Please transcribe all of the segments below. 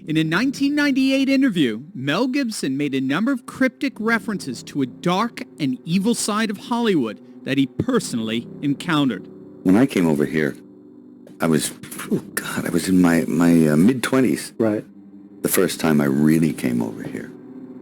In a 1998 interview, Mel Gibson made a number of cryptic references to a dark and evil side of Hollywood that he personally encountered. When I came over here, I was in my mid-20s. Right. The first time I really came over here.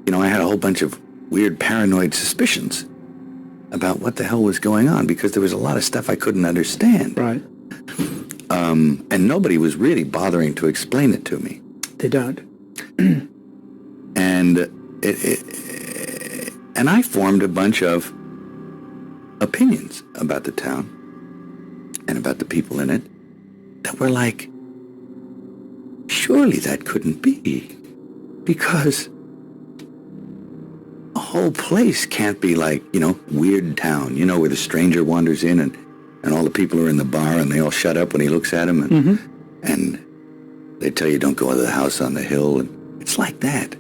You know, I had a whole bunch of weird paranoid suspicions about what the hell was going on because there was a lot of stuff I couldn't understand. Right. And nobody was really bothering to explain it to me. They don't. And and I formed a bunch of opinions about the town and about the people in it that were like, surely that couldn't be, because a whole place can't be like, you know, Weird Town, you know, where the stranger wanders in and all the people are in the bar and they all shut up when he looks at them and they tell you don't go into the house on the hill, and it's like that.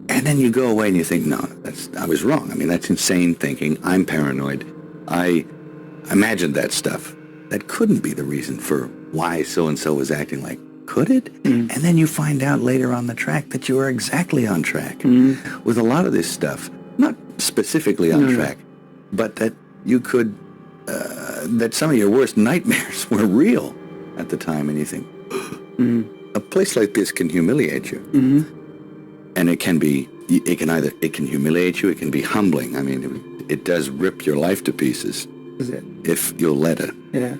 And then you go away and you think, no, I was wrong. I mean, that's insane thinking. I'm paranoid. I imagined that stuff. That couldn't be the reason for why so-and-so was acting like. Could it? And then you find out later on the track that you are exactly on track with a lot of this stuff. Not specifically on track, but that you could, that some of your worst nightmares were real at the time. And you think, a place like this can humiliate you. And it can humiliate you, it can be humbling. I mean, it does rip your life to pieces. Is it? If you'll let it. Yeah.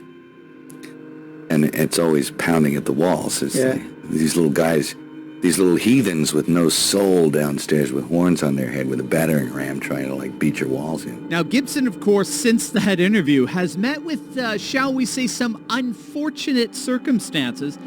And it's always pounding at the walls. These little guys, these little heathens with no soul downstairs with horns on their head with a battering ram trying to like beat your walls in. Now, Gibson, of course, since that interview has met with, shall we say, some unfortunate circumstances.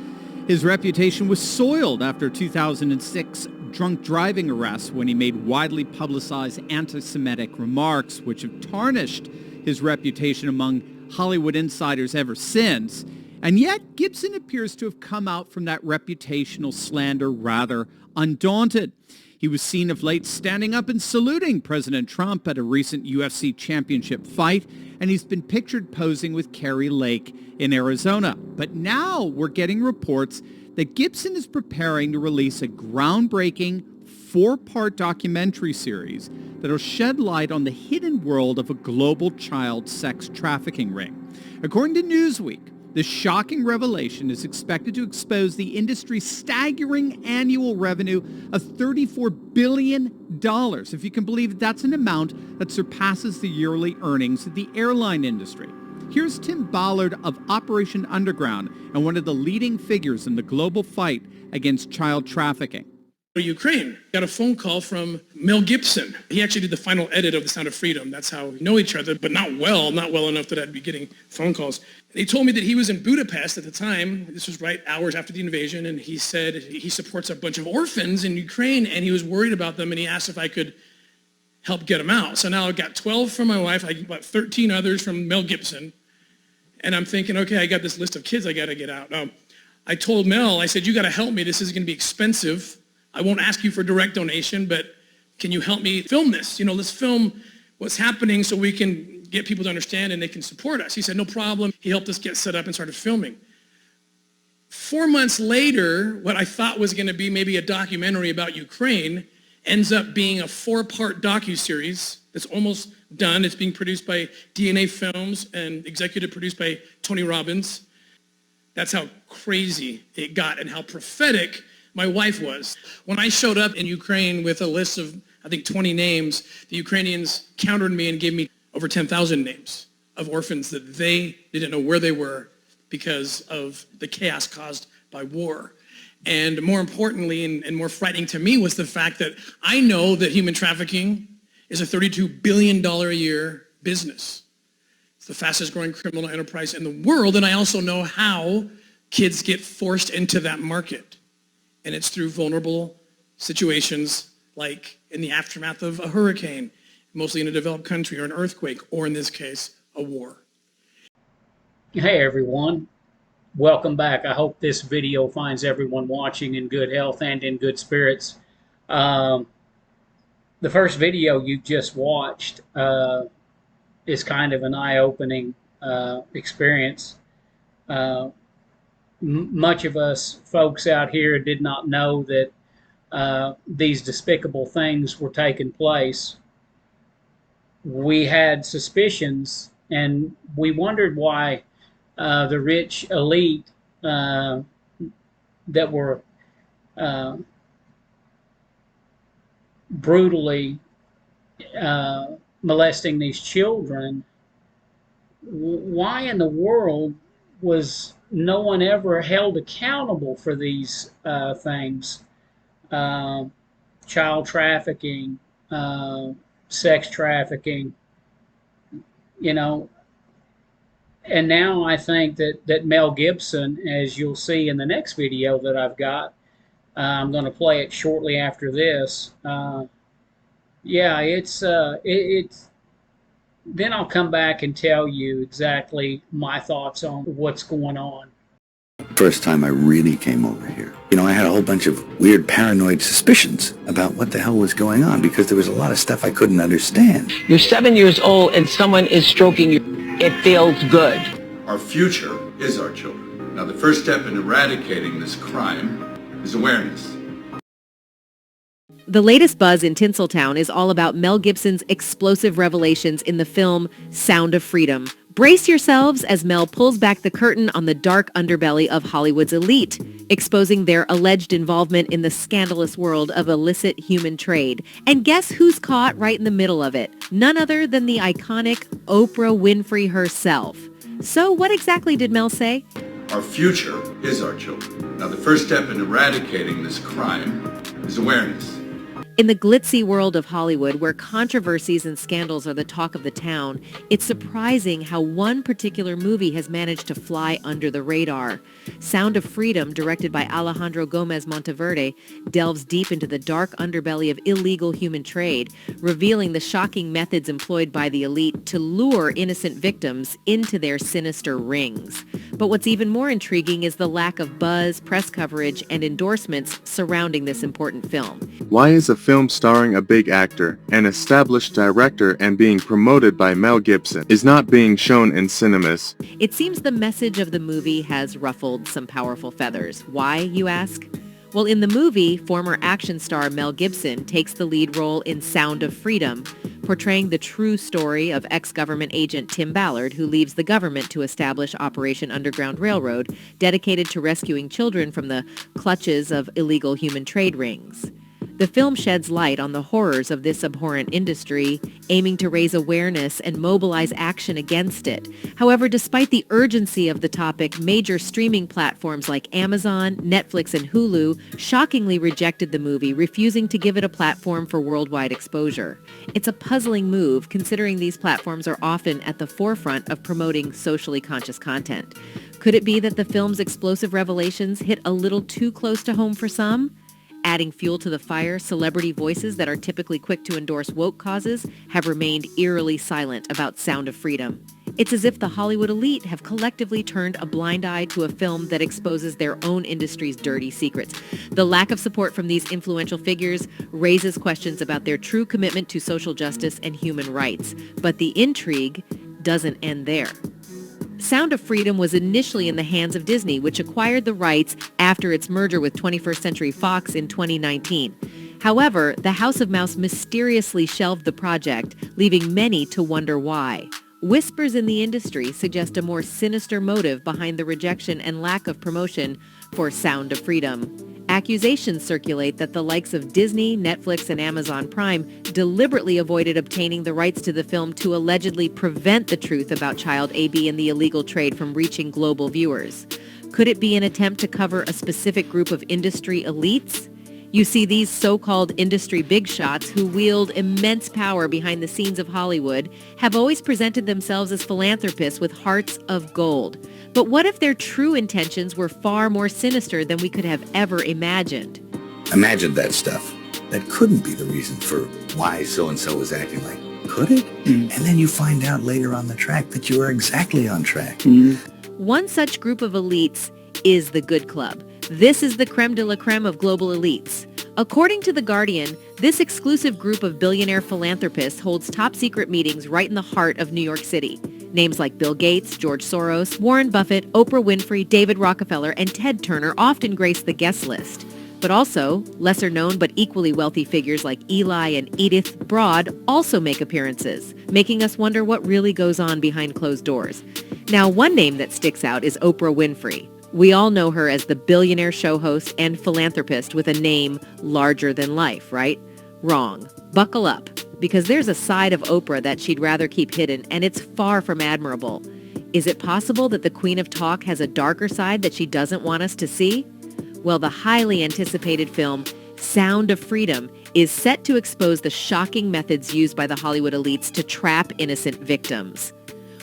His reputation was soiled after 2006 drunk driving arrest when he made widely publicized anti-Semitic remarks, which have tarnished his reputation among Hollywood insiders ever since. And yet, Gibson appears to have come out from that reputational slander rather undaunted. He was seen of late standing up and saluting President Trump at a recent UFC championship fight, and he's been pictured posing with Carrie Lake in Arizona. But now we're getting reports that Gibson is preparing to release a groundbreaking 4-part documentary series that will shed light on the hidden world of a global child sex trafficking ring. According to Newsweek, this shocking revelation is expected to expose the industry's staggering annual revenue of $34 billion. If you can believe it, that's an amount that surpasses the yearly earnings of the airline industry. Here's Tim Ballard of Operation Underground and one of the leading figures in the global fight against child trafficking. Ukraine. Got a phone call from Mel Gibson. He actually did the final edit of The Sound of Freedom. That's how we know each other, but not well enough that I'd be getting phone calls. And he told me that he was in Budapest at the time. This was right hours after the invasion, and he said he supports a bunch of orphans in Ukraine, and he was worried about them, and he asked if I could help get them out. So now I've got 12 from my wife, I got about 13 others from Mel Gibson, and I'm thinking, okay, I got this list of kids I got to get out. I told Mel, I said, you got to help me. This is going to be expensive. I won't ask you for direct donation, but can you help me film this? You know, let's film what's happening so we can get people to understand and they can support us. He said, no problem. He helped us get set up and started filming. 4 months later, what I thought was going to be maybe a documentary about Ukraine ends up being a 4-part docuseries that's almost done. It's being produced by DNA Films and executive produced by Tony Robbins. That's how crazy it got and how prophetic my wife was. When I showed up in Ukraine with a list of, I think, 20 names, the Ukrainians countered me and gave me over 10,000 names of orphans that they didn't know where they were because of the chaos caused by war. And more importantly, and more frightening to me, was the fact that I know that human trafficking is a $32 billion a year business. It's the fastest growing criminal enterprise in the world, and I also know how kids get forced into that market. And it's through vulnerable situations like in the aftermath of a hurricane, mostly in a developed country, or an earthquake, or in this case, a war. Hey everyone, welcome back. I hope this video finds everyone watching in good health and in good spirits. The first video you just watched is kind of an eye-opening experience. much of us folks out here did not know that these despicable things were taking place. We had suspicions, and we wondered why the rich elite that were brutally molesting these children, why in the world was no one ever held accountable for these things? Child trafficking, sex trafficking, you know. And now I think that Mel Gibson, as you'll see in the next video that I've got, I'm going to play it shortly after this. Yeah, it's then I'll come back and tell you exactly my thoughts on what's going on. First time I really came over here, I had a whole bunch of weird paranoid suspicions about what the hell was going on because there was a lot of stuff I couldn't understand. You're 7 years old and someone is stroking you. It feels good. Our future is our children. Now, the first step in eradicating this crime is awareness. The latest buzz in Tinseltown is all about Mel Gibson's explosive revelations in the film Sound of Freedom. Brace yourselves as Mel pulls back the curtain on the dark underbelly of Hollywood's elite, exposing their alleged involvement in the scandalous world of illicit human trade. And guess who's caught right in the middle of it? None other than the iconic Oprah Winfrey herself. So what exactly did Mel say? Our future is our children. Now, the first step in eradicating this crime is awareness. In the glitzy world of Hollywood, where controversies and scandals are the talk of the town, it's surprising how one particular movie has managed to fly under the radar. Sound of Freedom, directed by Alejandro Gomez Monteverde, delves deep into the dark underbelly of illegal human trade, revealing the shocking methods employed by the elite to lure innocent victims into their sinister rings. But what's even more intriguing is the lack of buzz, press coverage, and endorsements surrounding this important film. Why is a film starring a big actor, an established director, and being promoted by Mel Gibson is not being shown in cinemas? It seems the message of the movie has ruffled some powerful feathers. Why, you ask? Well, in the movie, former action star Mel Gibson takes the lead role in Sound of Freedom, portraying the true story of ex-government agent Tim Ballard, who leaves the government to establish Operation Underground Railroad, dedicated to rescuing children from the clutches of illegal human trade rings. The film sheds light on the horrors of this abhorrent industry, aiming to raise awareness and mobilize action against it. However, despite the urgency of the topic, major streaming platforms like Amazon, Netflix, and Hulu shockingly rejected the movie, refusing to give it a platform for worldwide exposure. It's a puzzling move, considering these platforms are often at the forefront of promoting socially conscious content. Could it be that the film's explosive revelations hit a little too close to home for some? Adding fuel to the fire, celebrity voices that are typically quick to endorse woke causes have remained eerily silent about Sound of Freedom. It's as if the Hollywood elite have collectively turned a blind eye to a film that exposes their own industry's dirty secrets. The lack of support from these influential figures raises questions about their true commitment to social justice and human rights. But the intrigue doesn't end there. Sound of Freedom was initially in the hands of Disney, which acquired the rights after its merger with 21st Century Fox in 2019. However, the House of Mouse mysteriously shelved the project, leaving many to wonder why. Whispers in the industry suggest a more sinister motive behind the rejection and lack of promotion for Sound of Freedom. Accusations circulate that the likes of Disney, Netflix, and Amazon Prime deliberately avoided obtaining the rights to the film to allegedly prevent the truth about child AB and the illegal trade from reaching global viewers. Could it be an attempt to cover a specific group of industry elites? You see, these so-called industry big shots who wield immense power behind the scenes of Hollywood have always presented themselves as philanthropists with hearts of gold. But what if their true intentions were far more sinister than we could have ever imagined? Imagine that stuff. That couldn't be the reason for why so-and-so was acting like, could it? And then you find out later on the track that you are exactly on track. One such group of elites is the Good Club. This is the creme de la creme of global elites. According to The Guardian, this exclusive group of billionaire philanthropists holds top-secret meetings right in the heart of New York City. Names like Bill Gates, George Soros, Warren Buffett, Oprah Winfrey, David Rockefeller, and Ted Turner often grace the guest list. But also, lesser-known but equally wealthy figures like Eli and Edith Broad also make appearances, making us wonder what really goes on behind closed doors. Now, one name that sticks out is Oprah Winfrey. We all know her as the billionaire show host and philanthropist with a name larger than life, right? Wrong. Buckle up, because there's a side of Oprah that she'd rather keep hidden, and it's far from admirable. Is it possible that the Queen of Talk has a darker side that she doesn't want us to see? Well, the highly anticipated film Sound of Freedom is set to expose the shocking methods used by the Hollywood elites to trap innocent victims.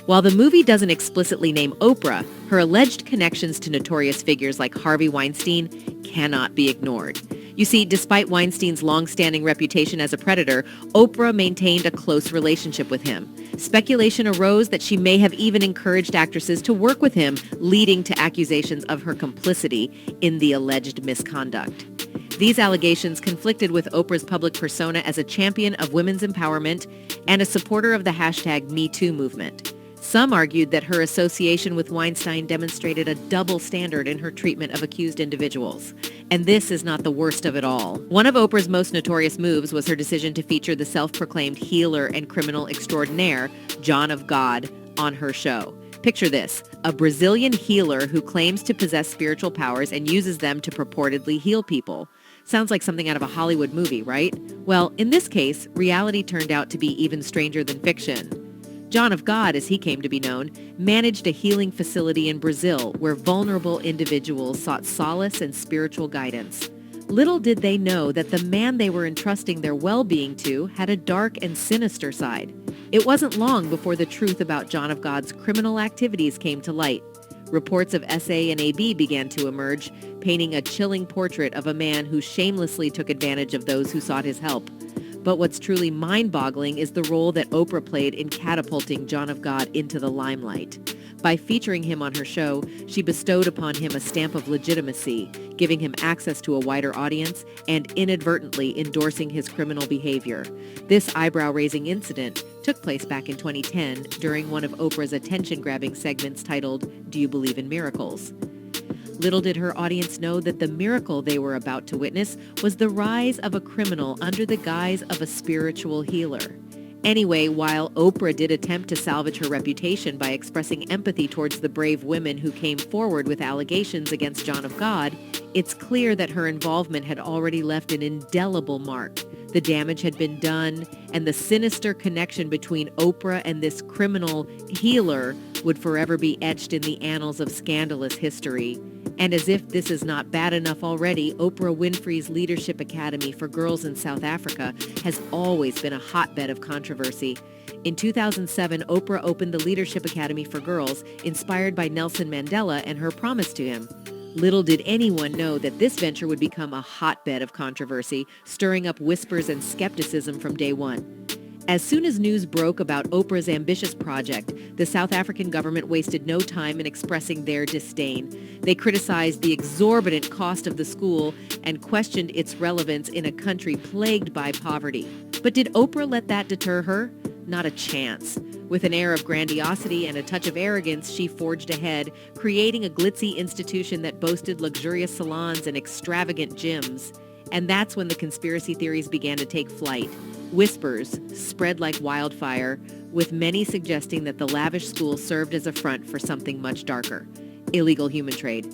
While the movie doesn't explicitly name Oprah, her alleged connections to notorious figures like Harvey Weinstein cannot be ignored. You see, despite Weinstein's long-standing reputation as a predator, Oprah maintained a close relationship with him. Speculation arose that she may have even encouraged actresses to work with him, leading to accusations of her complicity in the alleged misconduct. These allegations conflicted with Oprah's public persona as a champion of women's empowerment and a supporter of the hashtag #MeToo movement. Some argued that her association with Weinstein demonstrated a double standard in her treatment of accused individuals. And this is not the worst of it all. One of Oprah's most notorious moves was her decision to feature the self-proclaimed healer and criminal extraordinaire, John of God, on her show. Picture this, a Brazilian healer who claims to possess spiritual powers and uses them to purportedly heal people. Sounds like something out of a Hollywood movie, right? Well, in this case, reality turned out to be even stranger than fiction. John of God, as he came to be known, managed a healing facility in Brazil where vulnerable individuals sought solace and spiritual guidance. Little did they know that the man they were entrusting their well-being to had a dark and sinister side. It wasn't long before the truth about John of God's criminal activities came to light. Reports of SA and AB began to emerge, painting a chilling portrait of a man who shamelessly took advantage of those who sought his help. But what's truly mind-boggling is the role that Oprah played in catapulting John of God into the limelight. By featuring him on her show, she bestowed upon him a stamp of legitimacy, giving him access to a wider audience and inadvertently endorsing his criminal behavior. This eyebrow-raising incident took place back in 2010 during one of Oprah's attention-grabbing segments titled, "Do You Believe in Miracles?" Little did her audience know that the miracle they were about to witness was the rise of a criminal under the guise of a spiritual healer. Anyway, while Oprah did attempt to salvage her reputation by expressing empathy towards the brave women who came forward with allegations against John of God, it's clear that her involvement had already left an indelible mark. The damage had been done, and the sinister connection between Oprah and this criminal healer would forever be etched in the annals of scandalous history. And as if this is not bad enough already, Oprah Winfrey's Leadership Academy for Girls in South Africa has always been a hotbed of controversy. In 2007, Oprah opened the Leadership Academy for Girls, inspired by Nelson Mandela and her promise to him. Little did anyone know that this venture would become a hotbed of controversy, stirring up whispers and skepticism from day one. As soon as news broke about Oprah's ambitious project, the South African government wasted no time in expressing their disdain. They criticized the exorbitant cost of the school and questioned its relevance in a country plagued by poverty. But did Oprah let that deter her? Not a chance. With an air of grandiosity and a touch of arrogance, she forged ahead, creating a glitzy institution that boasted luxurious salons and extravagant gyms. And that's when the conspiracy theories began to take flight. Whispers spread like wildfire, with many suggesting that the lavish school served as a front for something much darker: illegal human trade.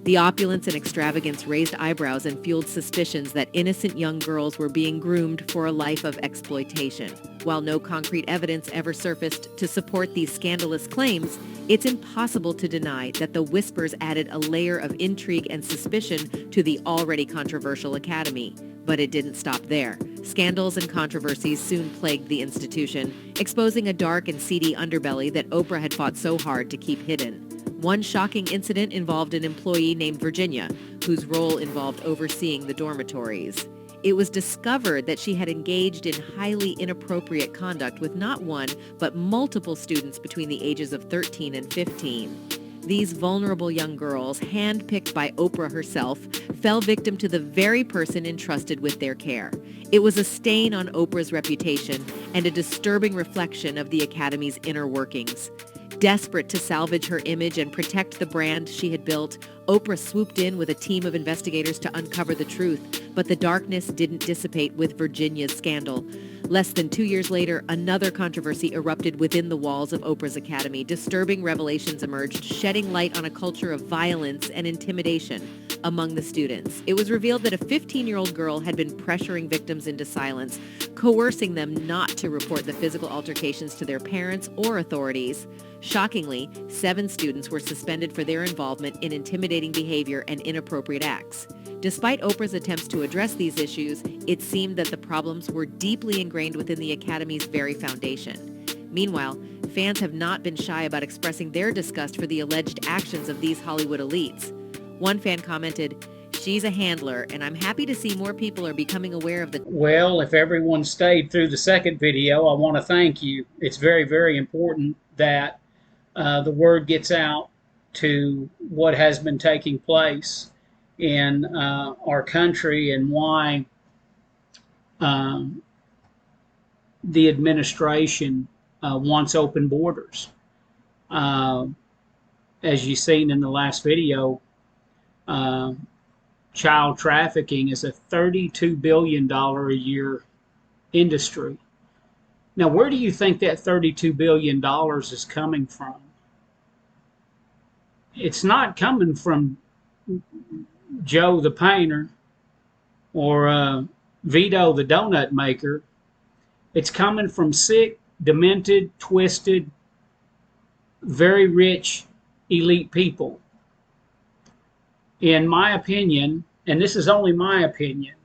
The opulence and extravagance raised eyebrows and fueled suspicions that innocent young girls were being groomed for a life of exploitation. While no concrete evidence ever surfaced to support these scandalous claims, it's impossible to deny that the whispers added a layer of intrigue and suspicion to the already controversial academy. But it didn't stop there. Scandals and controversies soon plagued the institution, exposing a dark and seedy underbelly that Oprah had fought so hard to keep hidden. One shocking incident involved an employee named Virginia, whose role involved overseeing the dormitories. It was discovered that she had engaged in highly inappropriate conduct with not one, but multiple students between the ages of 13 and 15. These vulnerable young girls, handpicked by Oprah herself, fell victim to the very person entrusted with their care. It was a stain on Oprah's reputation and a disturbing reflection of the Academy's inner workings. Desperate to salvage her image and protect the brand she had built, Oprah swooped in with a team of investigators to uncover the truth, but the darkness didn't dissipate with Virginia's scandal. Less than 2 years later, another controversy erupted within the walls of Oprah's Academy. Disturbing revelations emerged, shedding light on a culture of violence and intimidation among the students. It was revealed that a 15-year-old girl had been pressuring victims into silence, coercing them not to report the physical altercations to their parents or authorities. Shockingly, 7 students were suspended for their involvement in intimidating behavior and inappropriate acts. Despite Oprah's attempts to address these issues, it seemed that the problems were deeply ingrained within the Academy's very foundation. Meanwhile, fans have not been shy about expressing their disgust for the alleged actions of these Hollywood elites. One fan commented, "She's a handler, and I'm happy to see more people are becoming aware of the..." Well, if everyone stayed through the second video, I want to thank you. It's very, very important that the word gets out to what has been taking place in our country and why the administration wants open borders. As you've seen in the last video, child trafficking is a $32 billion a year industry. Now, where do you think that $32 billion is coming from? It's not coming from Joe the painter or Vito the donut maker. It's coming from sick, demented, twisted, very rich, elite people. In my opinion, and this is only my opinion,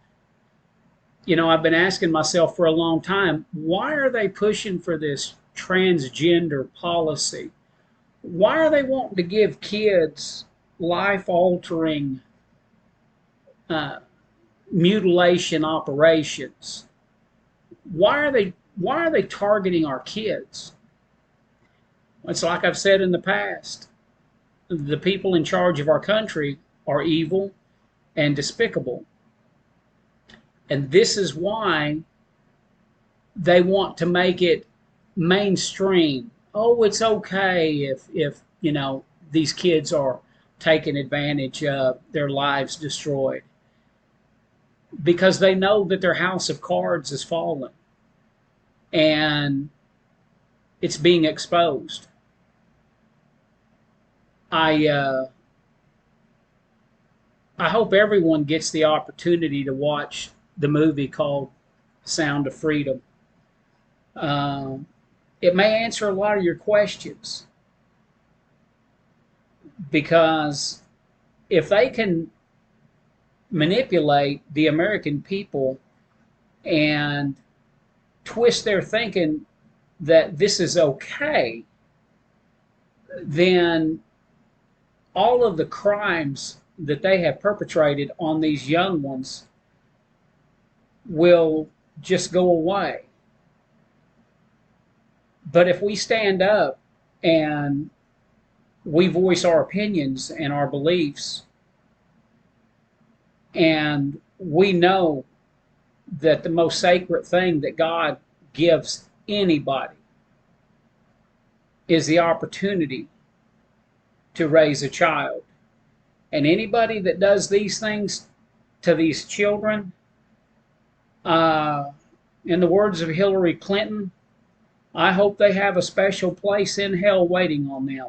you know, I've been asking myself for a long time, why are they pushing for this transgender policy? Why are they wanting to give kids life-altering mutilation operations? Why are they targeting our kids? It's like I've said in the past. The people in charge of our country are evil and despicable. And this is why they want to make it mainstream. Oh, it's okay if you know, these kids are taken advantage of, their lives destroyed. Because they know that their house of cards is fallen. And it's being exposed. I hope everyone gets the opportunity to watch the movie called Sound of Freedom. It may answer a lot of your questions, because if they can manipulate the American people and twist their thinking that this is okay, then all of the crimes that they have perpetrated on these young ones will just go away. But if we stand up and we voice our opinions and our beliefs, and we know that the most sacred thing that God gives anybody is the opportunity to raise a child. And anybody that does these things to these children, in the words of Hillary Clinton, I hope they have a special place in hell waiting on them.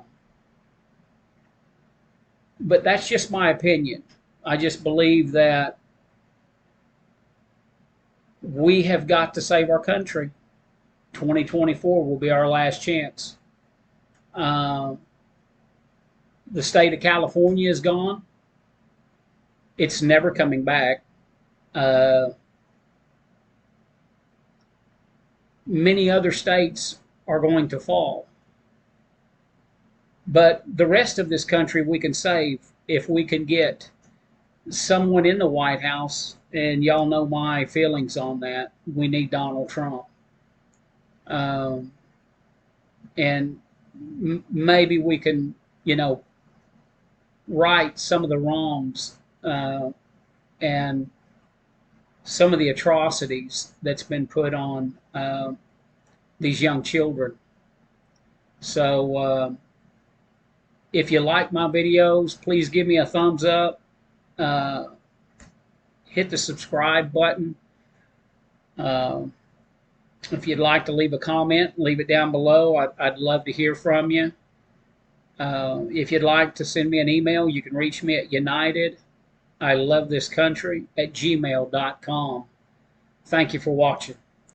But that's just my opinion. I just believe that we have got to save our country. 2024 will be our last chance. The state of California is gone. It's never coming back. Many other states are going to fall. But the rest of this country we can save if we can get someone in the White House, and y'all know my feelings on that. We need Donald Trump. And maybe we can, you know, right some of the wrongs and some of the atrocities that's been put on these young children. So if you like my videos, please give me a thumbs up. Hit the subscribe button. If you'd like to leave a comment, leave it down below. I'd love to hear from you. If you'd like to send me an email, you can reach me at UnitedILoveThisCountry@gmail.com. Thank you for watching.